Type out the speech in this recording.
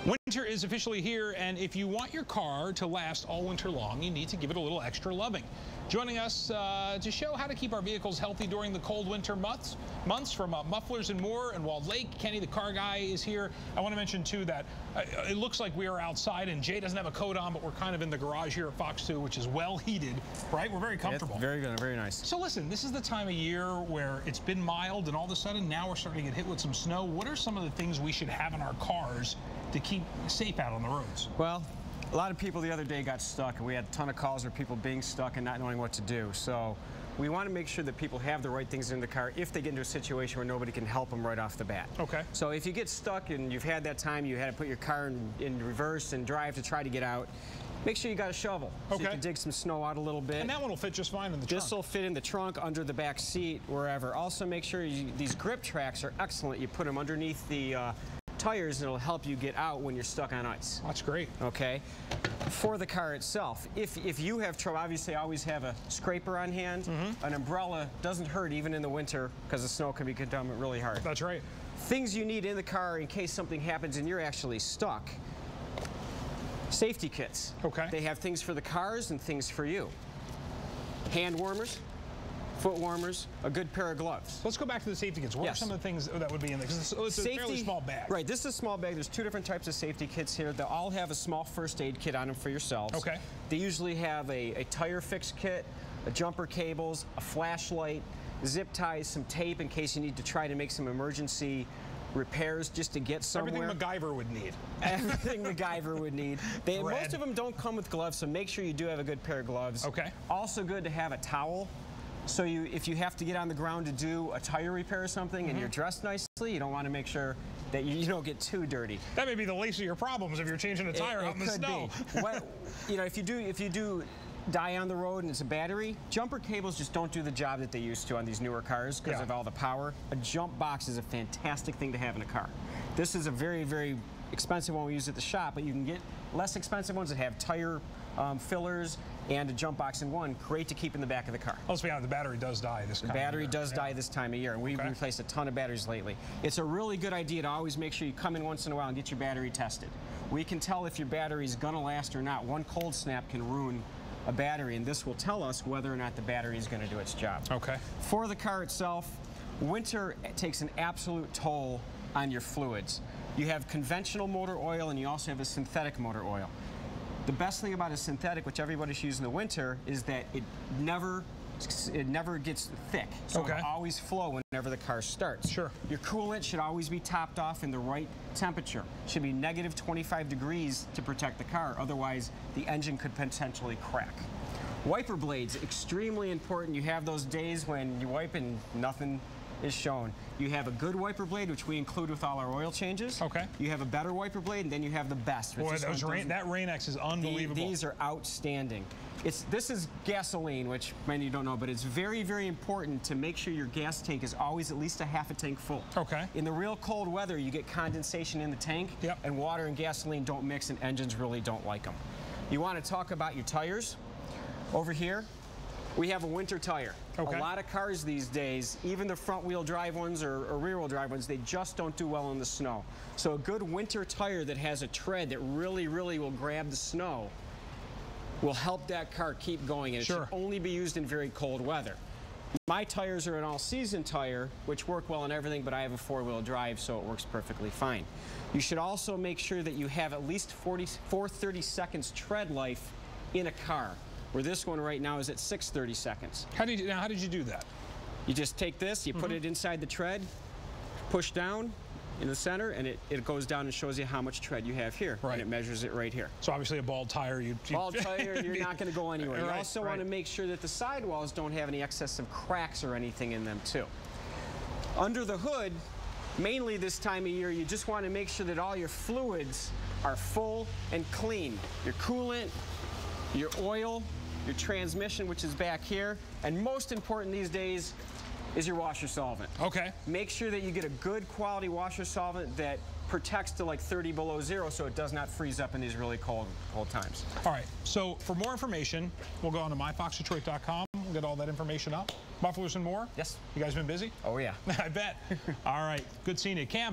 Winter is officially here, and if you want your car to last all winter long, you need to give it a little extra loving. Joining us to show how to keep our vehicles healthy during the cold winter months from Mufflers More and Walled Lake. Kenny, the car guy, is here. I want to mention, too, that it looks like we are outside, and Jay doesn't have a coat on, but we're kind of in the garage here at Fox 2, which is well heated, right? We're very comfortable. It's very good, very nice. So listen, this is the time of year where it's been mild, and all of a sudden now we're starting to get hit with some snow. What are some of the things we should have in our cars to keep safe out on the roads? Well, a lot of people the other day got stuck, and we had a ton of calls of people being stuck and not knowing what to do. So we want to make sure that people have the right things in the car if they get into a situation where nobody can help them right off the bat. Okay. So if you get stuck and you've had that time, you had to put your car in reverse and drive to try to get out, make sure you got a shovel so you can dig some snow out a little bit. And that one will fit just fine in the trunk. This will fit in the trunk, under the back seat, wherever. Also make sure these grip tracks are excellent. You put them underneath the tires, and it'll help you get out when you're stuck on ice. That's great. Okay. For the car itself, if you have trouble, obviously always have a scraper on hand. An umbrella doesn't hurt even in the winter because the snow can become really hard. That's right. Things you need in the car in case something happens and you're actually stuck. Safety kits. Okay. They have things for the cars and things for you. Hand warmers, foot warmers, a good pair of gloves. Let's go back to the safety kits. What are some of the things that would be in there? Because it's a fairly small bag. Right, this is a small bag. There's two different types of safety kits here. They all have a small first aid kit on them for yourselves. Okay. They usually have a tire fix kit, a jumper cables, a flashlight, zip ties, some tape in case you need to try to make some emergency repairs just to get somewhere. Everything MacGyver would need. Everything MacGyver would need. Most of them don't come with gloves, so make sure you do have a good pair of gloves. Okay. Also good to have a towel. So if you have to get on the ground to do a tire repair or something and you're dressed nicely, you don't want to make sure that you don't get too dirty. That may be the least of your problems if you're changing a tire out in the snow. You know, if you do die on the road and it's a battery, jumper cables just don't do the job that they used to on these newer cars because of all the power. A jump box is a fantastic thing to have in a car. This is a very, very expensive one we use at the shop, but you can get less expensive ones that have tire fillers and a jump box in one. Great to keep in the back of the car. Let's be honest, the battery does die this time of year. The battery does die this time of year, and we've replaced a ton of batteries lately. It's a really good idea to always make sure you come in once in a while and get your battery tested. We can tell if your battery is going to last or not. One cold snap can ruin a battery, and this will tell us whether or not the battery is going to do its job. Okay. For the car itself, winter takes an absolute toll on your fluids. You have conventional motor oil, and you also have a synthetic motor oil. The best thing about a synthetic, which everybody should use in the winter, is that it never gets thick. So it'll always flow whenever the car starts. Sure. Your coolant should always be topped off in the right temperature. It should be negative 25 degrees to protect the car. Otherwise, the engine could potentially crack. Wiper blades, extremely important. You have those days when you wipe and nothing is shown. You have a good wiper blade, which we include with all our oil changes. Okay. You have a better wiper blade, and then you have the best. Boy, that Rain-X is unbelievable. These are outstanding. This is gasoline, which many don't know, but it's very, very important to make sure your gas tank is always at least a half a tank full. Okay. In the real cold weather, you get condensation in the tank, and water and gasoline don't mix, and engines really don't like them. You want to talk about your tires. Over here, we have a winter tire. A lot of cars these days, even the front-wheel drive ones or rear-wheel drive ones, they just don't do well in the snow. So a good winter tire that has a tread that really, really will grab the snow will help that car keep going, and it should only be used in very cold weather. My tires are an all-season tire, which work well in everything, but I have a four-wheel drive, so it works perfectly fine. You should also make sure that you have at least 30 seconds tread life in a car, where this one right now is at 630 seconds. How did you do that? You just take this, you put it inside the tread, push down in the center, and it goes down and shows you how much tread you have here. And it measures it right here. So obviously a bald tire, bald tire, you're not going to go anywhere. You also want to make sure that the sidewalls don't have any excessive cracks or anything in them too. Under the hood, mainly this time of year, you just want to make sure that all your fluids are full and clean. Your coolant, your oil, your transmission, which is back here, and most important these days is your washer solvent. Okay. Make sure that you get a good quality washer solvent that protects to like 30 below zero so it does not freeze up in these really cold times. All right, so for more information, we'll go on to myfoxdetroit.com. We'll get all that information up. Mufflers and More? Yes. You guys been busy? Oh, yeah. I bet. All right, good seeing you. Cam.